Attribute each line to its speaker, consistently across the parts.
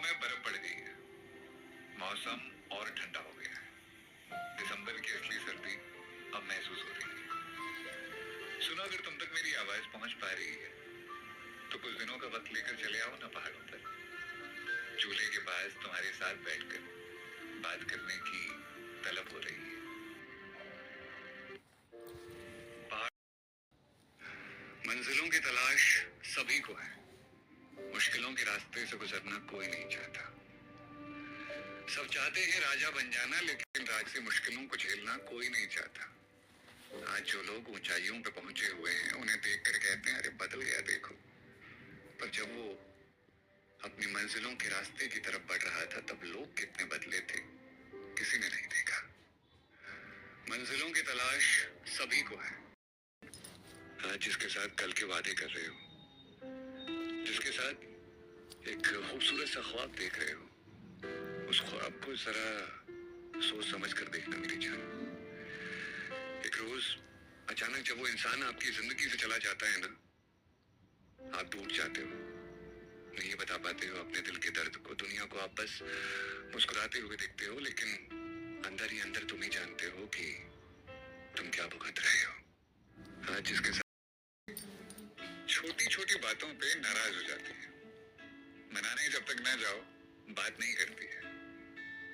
Speaker 1: में बर्फ पड़ गई है, मौसम और ठंडा हो गया है। दिसंबर की असली सर्दी अब महसूस हो रही है। सुनो, अगर तुम तक मेरी आवाज पहुंच पा रही है तो कुछ दिनों का वक्त लेकर चले आओ ना पहाड़ों पर। चूल्हे के पास तुम्हारे साथ बैठकर बात करने की तलब हो रही है। मंजिलों की तलाश सभी को है, मुश्किलों के रास्ते से गुजरना कोई नहीं चाहता। सब चाहते हैं राजा बन जाना, लेकिन राज से मुश्किलों को झेलना कोई नहीं चाहता। आज जो लोग ऊंचाइयों पे पहुंचे हुए हैं उन्हें देखकर कहते हैं अरे बदल गया देखो, पर जब वो अपनी मंजिलों के रास्ते की तरफ बढ़ रहा था तब लोग कितने बदले थे किसी ने नहीं देखा। मंजिलों की तलाश सभी को है। आज जिसके साथ कल के वादे कर रहे हो, जिसके साथ एक खूबसूरत सा ख्वाब देख रहे हो, उस ख्वाब को जरा सोच समझ कर देखना मेरी जान। एक रोज अचानक जब वो इंसान आपकी जिंदगी से चला जाता है ना, आप टूट जाते हो, नहीं बता पाते हो अपने दिल के दर्द को। दुनिया को आप बस मुस्कुराते हुए देखते हो, लेकिन अंदर ही अंदर तुम ही जानते हो कि तुम क्या भुगत रहे हो। आज जिसके साथ छोटी छोटी बातों पे नाराज हो जाती है, मनाने जब तक ना जाओ बात नहीं करती है,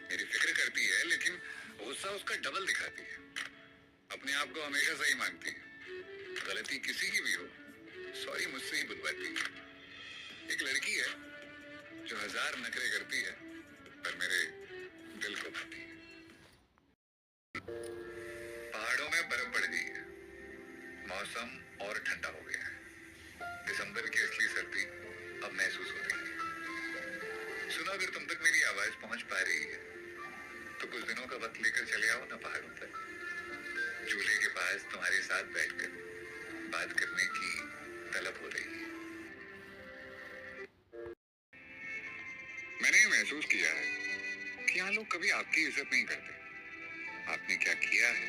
Speaker 1: मेरी फिक्र करती है, लेकिन गुस्सा उसका डबल दिखाती है। अपने आप को हमेशा सही मानती है, गलती किसी की भी हो सॉरी मुझसे ही बुलवाती है। एक लड़की है जो 1000 नखरे करती है पर मेरे दिल को भाती है। पहाड़ों में बर्फ पड़ गई है, मौसम और ठंडा हो गया है। दिसंबर की असली सर्दी अब महसूस हो रही है। सुनो, अगर तुम तक मेरी आवाज पहुंच पा रही है तो कुछ दिनों का वक्त लेकर चले आओ ना पहाड़ों पर। चूल्हे के पास तुम्हारे साथ बैठकर बात करने की तलब हो रही है। मैंने ये महसूस किया है कि यहाँ लोग कभी आपकी इज्जत नहीं करते। आपने क्या किया है,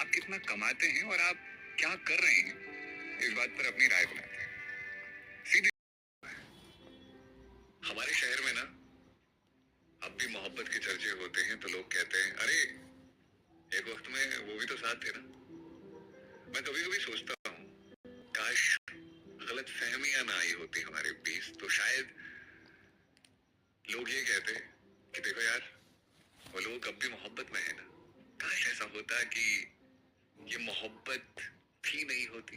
Speaker 1: आप कितना कमाते हैं और आप क्या कर रहे हैं, इस बात पर अपनी राय बनाते हैं। सीधी हमारे शहर में ना अब भी मोहब्बत के चर्चे होते हैं तो लोग कहते हैं अरे एक वक्त में वो भी तो साथ थे ना। मैं कभी कभी सोचता हूँ काश गलत फहमियां ना आई होती हमारे बीच, तो शायद लोग ये कहते कि देखो यार वो लोग अब भी मोहब्बत में है ना। काश ऐसा होता कि ये मोहब्बत भी नहीं होती।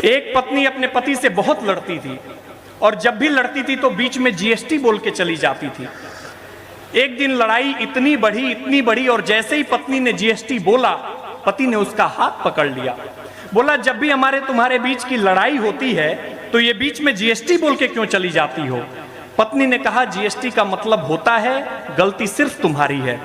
Speaker 2: एक पत्नी अपने पति से बहुत लड़ती थी और जब भी लड़ती थी तो बीच में जीएसटी बोल के चली जाती थी। एक दिन लड़ाई इतनी बढ़ी और जैसे ही पत्नी ने जीएसटी बोला, पति ने उसका हाथ पकड़ लिया। बोला जब भी हमारे तुम्हारे बीच की लड़ाई होती है तो ये बीच में जीएसटी बोल के क्यों चली जाती हो। पत्नी ने कहा जीएसटी का मतलब होता है गलती सिर्फ तुम्हारी है।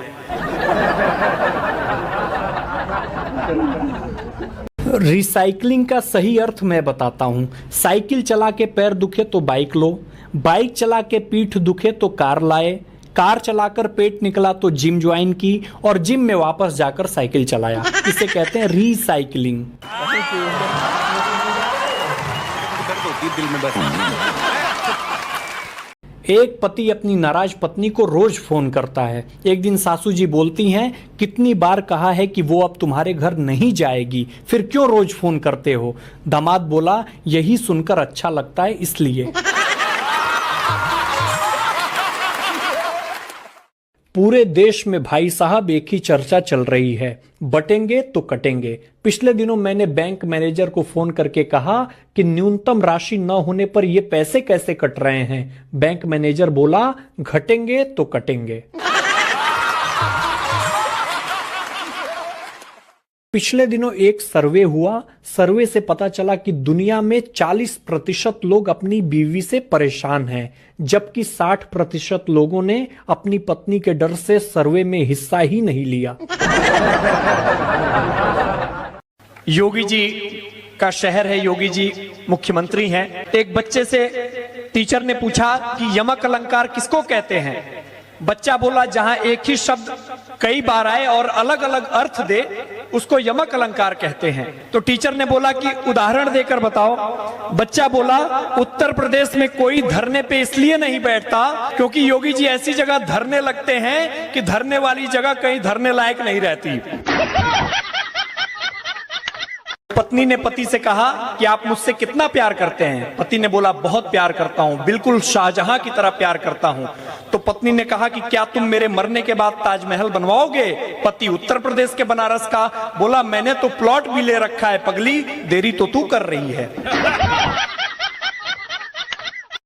Speaker 2: रिसाइकलिंग का सही अर्थ मैं बताता हूं। साइकिल चला के पैर दुखे तो बाइक लो, बाइक चला के पीठ दुखे तो कार लाए, कार चलाकर पेट निकला तो जिम ज्वाइन की और जिम में वापस जाकर साइकिल चलाया। इसे कहते हैं रिसाइकलिंग। एक पति अपनी नाराज पत्नी को रोज फोन करता है। एक दिन सासू जी बोलती हैं कितनी बार कहा है कि वो अब तुम्हारे घर नहीं जाएगी, फिर क्यों रोज फोन करते हो। दामाद बोला यही सुनकर अच्छा लगता है इसलिए। पूरे देश में भाई साहब एक ही चर्चा चल रही है, बटेंगे तो कटेंगे। पिछले दिनों मैंने बैंक मैनेजर को फोन करके कहा कि न्यूनतम राशि न होने पर ये पैसे कैसे कट रहे हैं। बैंक मैनेजर बोला घटेंगे तो कटेंगे। पिछले दिनों एक सर्वे हुआ, सर्वे से पता चला कि दुनिया में 40% लोग अपनी बीवी से परेशान हैं, जबकि 60% लोगों ने अपनी पत्नी के डर से सर्वे में हिस्सा ही नहीं लिया। योगी जी का शहर है, योगी जी मुख्यमंत्री हैं। एक बच्चे से टीचर ने पूछा कि यमक अलंकार किसको कहते हैं। बच्चा बोला जहां एक ही शब्द कई बार आए और अलग अलग अर्थ दे उसको यमक अलंकार कहते हैं। तो टीचर ने बोला कि उदाहरण देकर बताओ। बच्चा बोला, उत्तर प्रदेश में कोई धरने पे इसलिए नहीं बैठता क्योंकि योगी जी ऐसी जगह धरने लगते हैं कि धरने वाली जगह कहीं धरने लायक नहीं रहती। पत्नी ने पति से कहा कि आप मुझसे कितना प्यार करते हैं? पति ने बोला, बहुत प्यार करता हूं, बिल्कुल शाहजहां की तरह प्यार करता हूं। तो पत्नी ने कहा कि क्या तुम मेरे मरने के बाद ताजमहल बनवाओगे? पति उत्तर प्रदेश के बनारस का बोला, मैंने तो प्लॉट भी ले रखा है पगली, देरी तो तू कर रही है।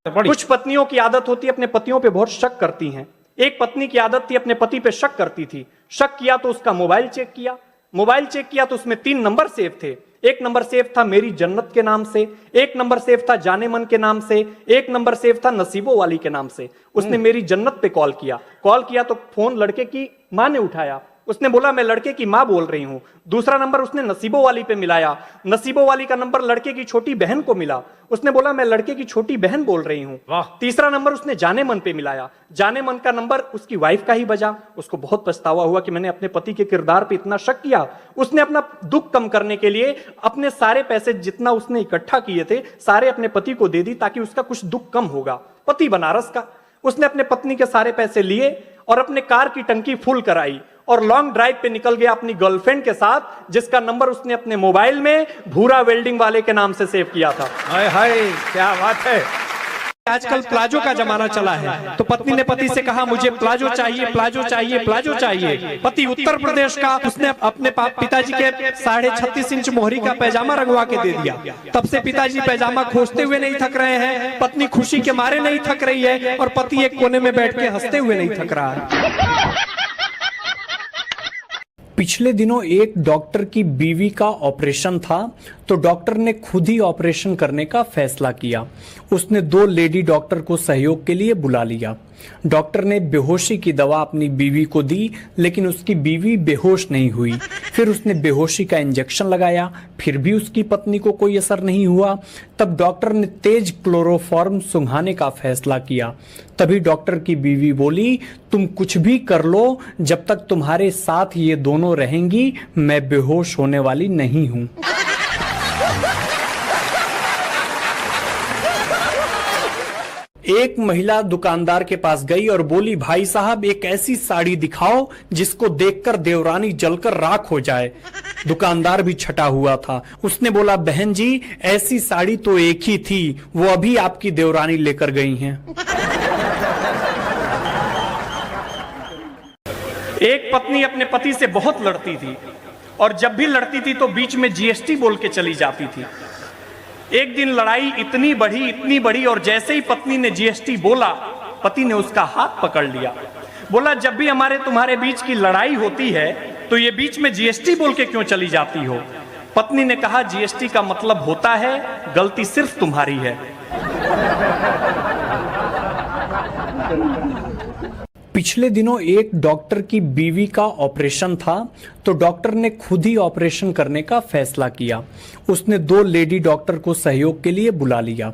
Speaker 2: कुछ पत्नियों की आदत होती है अपने पतियों पे बहुत शक करती हैं। एक पत्नी की आदत थी अपने पति पे शक करती थी। शक किया तो उसका मोबाइल चेक किया। मोबाइल चेक किया तो उसमें 3 नंबर सेव थे। एक नंबर सेव था मेरी जन्नत के नाम से, एक नंबर सेव था जाने मन के नाम से, एक नंबर सेव था नसीबों वाली के नाम से। उसने मेरी जन्नत पे कॉल किया तो फोन लड़के की मां ने उठाया। उसने बोला, मैं लड़के की मां बोल रही हूं। दूसरा नंबर उसने नसीबों वाली पे मिलाया। नसीबों वाली का नंबर लड़के की छोटी बहन को मिला। उसने बोला, मैं लड़के की छोटी बहन बोल रही हूं। तीसरा नंबर उसने जाने मन पे मिलाया। जाने मन का नंबर उसकी वाइफ का ही बजा। उसको बहुत पछतावा हुआ कि मैंने अपने पति के किरदार पे इतना शक किया। उसने अपना दुख कम करने के लिए अपने सारे पैसे जितना उसने इकट्ठा किए थे सारे अपने पति को दे दी ताकि उसका कुछ दुख कम होगा। पति बनारस का, उसने अपने पत्नी के सारे पैसे लिए और अपने कार की टंकी फुल कराई और लॉन्ग ड्राइव पे निकल गया अपनी गर्लफ्रेंड के साथ, जिसका नंबर उसने अपने मोबाइल में भूरा वेल्डिंग वाले के नाम से सेव किया था। हाय हाय, क्या बात है। आजकल प्लाजो का जमाना चला है। तो पत्नी ने पति से कहा, मुझे प्लाजो चाहिए, प्लाजो चाहिए, प्लाजो चाहिए। पति उत्तर प्रदेश का, उसने अपने पिताजी के 36.5 इंच मोहरी का पैजामा रंगवा के दे दिया। तब से पिताजी पैजामा खोजते हुए नहीं थक रहे हैं, पत्नी खुशी के मारे नहीं थक रही है और पति एक कोने में बैठ के हंसते हुए नहीं थक रहा है। पिछले दिनों एक डॉक्टर की बीवी का ऑपरेशन था तो डॉक्टर ने खुद ही ऑपरेशन करने का फैसला किया। उसने 2 लेडी डॉक्टर को सहयोग के लिए बुला लिया। डॉक्टर ने बेहोशी की दवा अपनी बीवी को दी लेकिन उसकी बीवी बेहोश नहीं हुई। फिर उसने बेहोशी का इंजेक्शन लगाया, फिर भी उसकी पत्नी को कोई असर नहीं हुआ। तब डॉक्टर ने तेज क्लोरोफॉर्म सुंघाने का फैसला किया। तभी डॉक्टर की बीवी बोली, तुम कुछ भी कर लो, जब तक तुम्हारे साथ ये दोनों रहेंगी मैं बेहोश होने वाली नहीं हूं। एक महिला दुकानदार के पास गई और बोली, भाई साहब एक ऐसी साड़ी दिखाओ जिसको देखकर देवरानी जलकर राख हो जाए। दुकानदार भी छटा हुआ था। उसने बोला, बहन जी ऐसी साड़ी तो एक ही थी, वो अभी आपकी देवरानी लेकर गई हैं। एक पत्नी अपने पति से बहुत लड़ती थी और जब भी लड़ती थी तो बीच में जीएसटी बोल के चली जाती थी। एक दिन लड़ाई इतनी बढ़ी और जैसे ही पत्नी ने जीएसटी बोला, पति ने उसका हाथ पकड़ लिया। बोला, जब भी हमारे तुम्हारे बीच की लड़ाई होती है तो ये बीच में जीएसटी बोल के क्यों चली जाती हो? पत्नी ने कहा, जीएसटी का मतलब होता है गलती सिर्फ तुम्हारी है। पिछले दिनों एक डॉक्टर की बीवी का ऑपरेशन था तो डॉक्टर ने खुद ही ऑपरेशन करने का फैसला किया। उसने 2 लेडी डॉक्टर को सहयोग के लिए बुला लिया।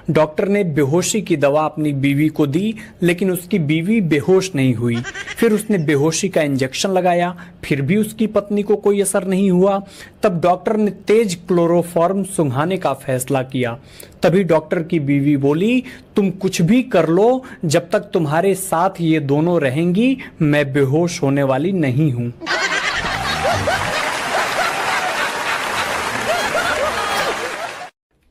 Speaker 2: डॉक्टर ने बेहोशी की दवा अपनी बीवी को दी लेकिन उसकी बीवी बेहोश नहीं हुई। फिर उसने बेहोशी का इंजेक्शन लगाया, फिर भी उसकी पत्नी को कोई असर नहीं हुआ। तब डॉक्टर ने तेज क्लोरोफॉर्म सुंघाने का फैसला किया। तभी डॉक्टर की बीवी बोली, तुम कुछ भी कर लो, जब तक तुम्हारे साथ ये दोनों रहेंगी मैं बेहोश होने वाली नहीं हूं।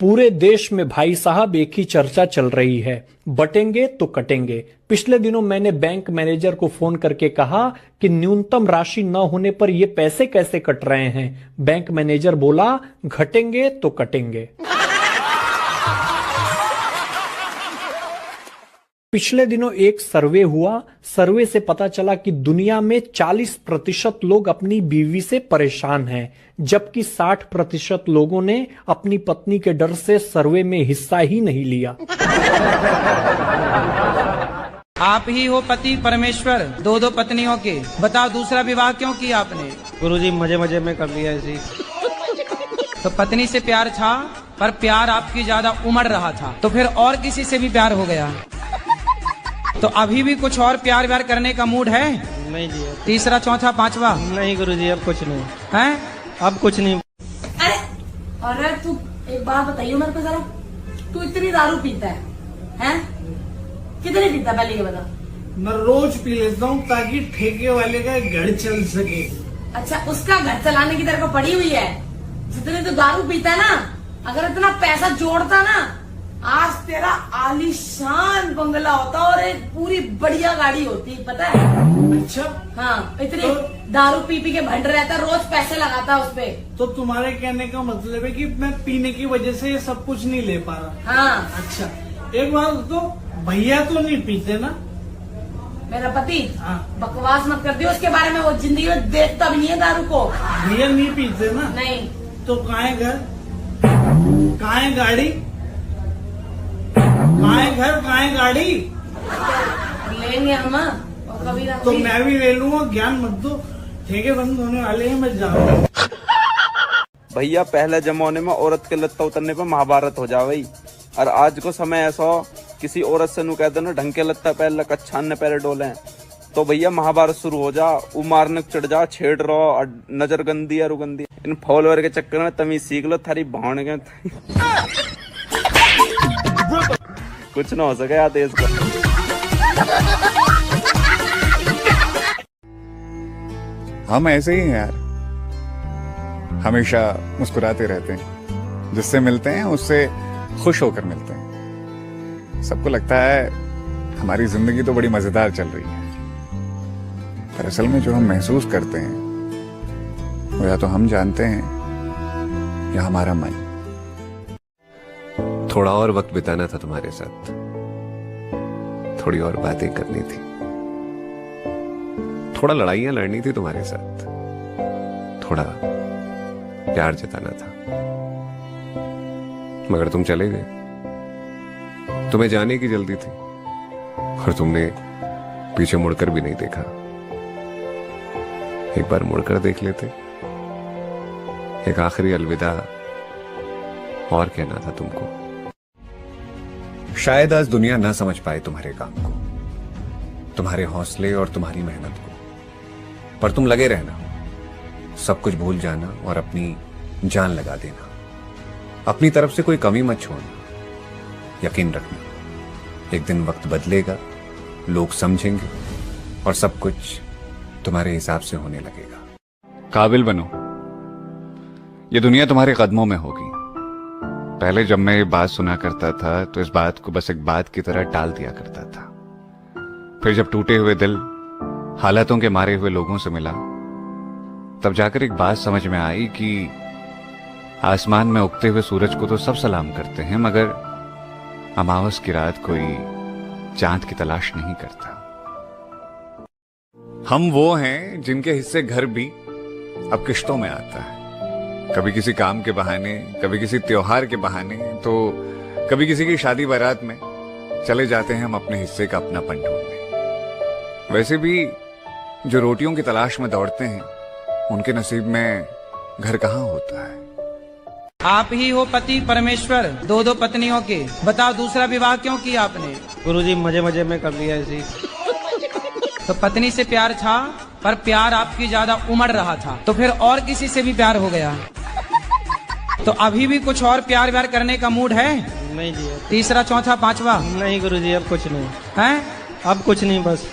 Speaker 2: पूरे देश में भाई साहब एक ही चर्चा चल रही है, बटेंगे तो कटेंगे। पिछले दिनों मैंने बैंक मैनेजर को फोन करके कहा कि न्यूनतम राशि न होने पर ये पैसे कैसे कट रहे हैं। बैंक मैनेजर बोला, घटेंगे तो कटेंगे। पिछले दिनों एक सर्वे हुआ। सर्वे से पता चला कि दुनिया में 40% लोग अपनी बीवी से परेशान हैं, जबकि 60% लोगों ने अपनी पत्नी के डर से सर्वे में हिस्सा ही नहीं लिया।
Speaker 3: आप ही हो पति परमेश्वर 2 पत्नियों के, बताओ दूसरा विवाह क्यों किया आपने?
Speaker 4: गुरुजी मजे मजे में कर लिया ऐसे।
Speaker 3: तो पत्नी से प्यार था पर प्यार आपकी ज्यादा उमड़ रहा था, तो फिर और किसी से भी प्यार हो गया। तो अभी भी कुछ और प्यार व्यार करने का मूड है?
Speaker 4: नहीं जी।
Speaker 3: तीसरा, चौथा, 5वां?
Speaker 4: नहीं गुरुजी, अब कुछ नहीं
Speaker 3: है।
Speaker 4: अब कुछ नहीं।
Speaker 5: अरे अरे तू एक बात बताइए मेरे को जरा, तू इतनी दारू पीता है हैं? कितनी पीता है पहले ये बता।
Speaker 6: मैं रोज पी लेता हूँ ताकि ठेके वाले का घर चल सके।
Speaker 5: अच्छा, उसका घर चलाने की तेरे को पड़ी हुई है। जितने तू दारू पीता है ना, अगर इतना पैसा जोड़ता ना, आज तेरा आलीशान बंगला होता और एक पूरी बढ़िया गाड़ी होती, पता है?
Speaker 6: अच्छा,
Speaker 5: हाँ, इतनी दारू पी पी के भंड रहता, रोज पैसे लगाता उस पे।
Speaker 6: तो तुम्हारे कहने का मतलब है कि मैं पीने की वजह से ये सब कुछ नहीं ले पा रहा।
Speaker 5: हाँ,
Speaker 6: अच्छा, एक बात तो भैया तो नहीं पीते ना?
Speaker 5: मेरा पति
Speaker 6: हाँ।
Speaker 5: बकवास मत कर दियो उसके बारे में, वो जिंदगी में देखता भी नहीं है दारू को।
Speaker 6: भैया नहीं पीते ना?
Speaker 5: नहीं।
Speaker 6: तो कहाँ है घर, कहाँ है गाड़ी, कहाँ है घर, कहाँ है गाड़ी?
Speaker 5: लेंगे हम और कभी ना
Speaker 6: तो
Speaker 5: कभी।
Speaker 6: मैं भी ले लूंगा, ज्ञान मत दो, ठेके बंद होने वाले हैं, मैं जा रहा हूँ।
Speaker 7: भैया पहले जमाने में औरत के लत्ता उतरने पर महाभारत हो जावे, और आज को समय ऐसा हो, किसी औरत से नु कह दो ना ढंग के लत्ता पैर लग अच्छान ने पैर डोले, तो भैया महाभारत शुरू हो जा, वो मारने चढ़ जा, छेड़ रहो, और नजर गंदी है रुगंदी। इन फॉलोअर के चक्कर में तमीज सीख लो, थारी भाण के कुछ ना हो सके यार देश का।
Speaker 8: हम ऐसे ही हैं यार, हमेशा मुस्कुराते रहते हैं, जिससे मिलते हैं उससे खुश होकर मिलते हैं। सबको लगता है हमारी जिंदगी तो बड़ी मजेदार चल रही है, पर असल में जो हम महसूस करते हैं वो या तो हम जानते हैं या हमारा मन।
Speaker 9: थोड़ा और वक्त बिताना था तुम्हारे साथ, थोड़ी और बातें करनी थी, थोड़ा लड़ाइयां लड़नी थी तुम्हारे साथ, थोड़ा प्यार जताना था, मगर तुम चले गए। तुम्हें जाने की जल्दी थी और तुमने पीछे मुड़कर भी नहीं देखा। एक बार मुड़कर देख लेते, एक आखिरी अलविदा और कहना था तुमको। शायद आज दुनिया ना समझ पाए तुम्हारे काम को, तुम्हारे हौसले और तुम्हारी मेहनत को, पर तुम लगे रहना, सब कुछ भूल जाना और अपनी जान लगा देना। अपनी तरफ से कोई कमी मत छोड़ना। यकीन रखना, एक दिन वक्त बदलेगा, लोग समझेंगे और सब कुछ तुम्हारे हिसाब से होने लगेगा। काबिल बनो, ये दुनिया तुम्हारे कदमों में होगी। पहले जब मैं ये बात सुना करता था तो इस बात को बस एक बात की तरह टाल दिया करता था। फिर जब टूटे हुए दिल हालातों के मारे हुए लोगों से मिला, तब जाकर एक बात समझ में आई कि आसमान में उगते हुए सूरज को तो सब सलाम करते हैं, मगर अमावस की रात कोई चांद की तलाश नहीं करता। हम वो हैं जिनके हिस्से घर भी अब किश्तों में आता है, कभी किसी काम के बहाने, कभी किसी त्योहार के बहाने, तो कभी किसी की शादी बारात में चले जाते हैं हम अपने हिस्से का अपनापन ढूंढने। वैसे भी जो रोटियों की तलाश में दौड़ते हैं, उनके नसीब में घर कहाँ होता है।
Speaker 3: आप ही हो पति परमेश्वर, दो दो पत्नियों के, बताओ दूसरा विवाह क्यों किया आपने?
Speaker 4: गुरुजी मजे मजे में कर लिया ऐसे ही।
Speaker 3: तो पत्नी से प्यार था, पर प्यार आपकी ज्यादा उमड़ रहा था, तो फिर और किसी से भी प्यार हो गया। तो अभी भी कुछ और प्यार व्यार करने का मूड है?
Speaker 4: नहीं जी,
Speaker 3: तीसरा, चौथा, पांचवा?
Speaker 4: नहीं गुरुजी, अब कुछ नहीं
Speaker 3: हैं?
Speaker 4: अब कुछ नहीं, बस